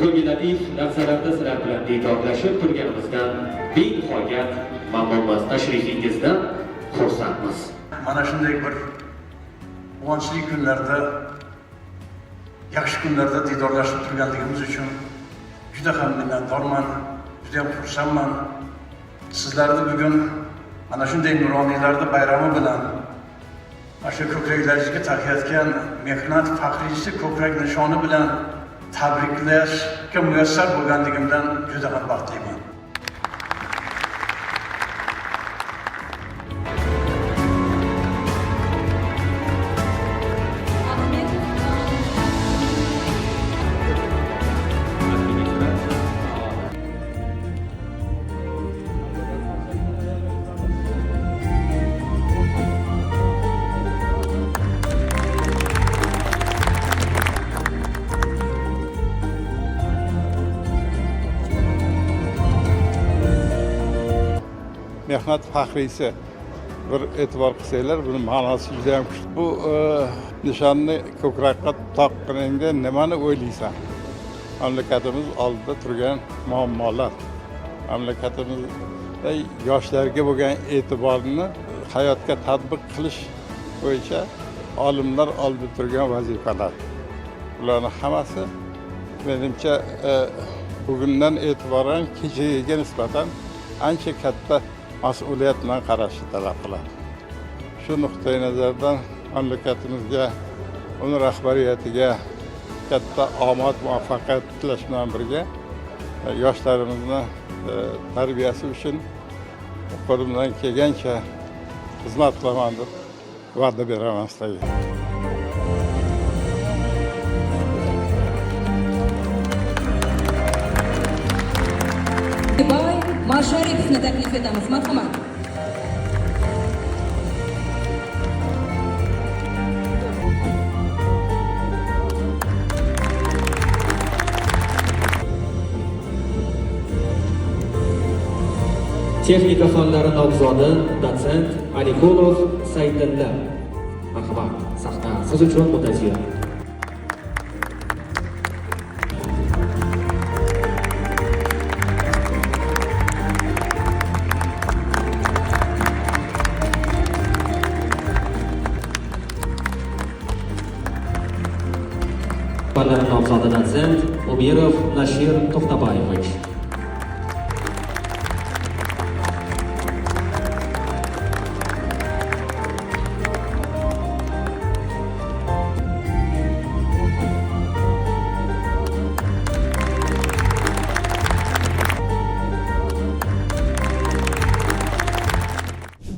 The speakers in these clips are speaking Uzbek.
bugungi latif narsalarda sizlar bilan diydorlashib turganimizdan benihoyat mamnunmiz. Tashrifingizdan xursandmiz. Mana shunday bir quvonchli kunlarda, yaxshi kunlarda diydorlashib turganligimiz uchun juda ham minnatdorman, juda ham xursandman. Sizlarni bugun mana shunday nuroniylarning bayrami bilan shu ko'kraklaringizga taqayotgan mehnat faxriysi ko'krak nishoni bilan tabriklashga muyassar bo'lganligimdan juda ham baxtliman. Mehnat faxriysi bir e'tibor qilsanglar, buni ma'nosi juda ham kuchli. Bu nishonni ko'krakqa taqqaningda nimani o'ylaysan? Mamlakatimiz oldida turgan muammolar, mamlakatimizda yoshlarga bo'lgan e'tiborni hayotga tatbiq qilish bo'yicha olimlar oldida turgan vazifalar. Ularning hammasi menimcha bugundan e'tiboran kechagaga nisbatan ancha katta mas'uliyat bilan qarashni talab qiladi. Shu nuqtai nazardan mamlakatimizga, uni rahbariyatiga katta omad, muvaffaqiyat tilash bilan birga yoshlarimizni tarbiyasi uchun qo'limdan kelgancha xizmat qilaman deb va'da beraman sizlarga. Masharipovni taklif etamiz. Marhamat. Texnika fanlari nomzodi dotsent Alikulov Saidilla. Marhamat. Sahna siz uchun muntazir. Fanlar nomzodi dotsent Umirov Nashir To'xtabayevich.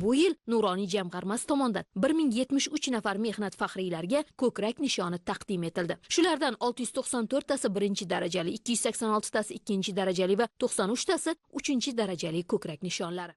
Bu yil Nuroniy jamg'armasi tomonidan 1073 nafar mehnat faxriylariga ko'krak nishoni taqdim etildi. Shulardan 694 tasi birinchi darajali, 286 tasi ikkinchi darajali va 93 tasi uchinchi darajali ko'krak nishonlari.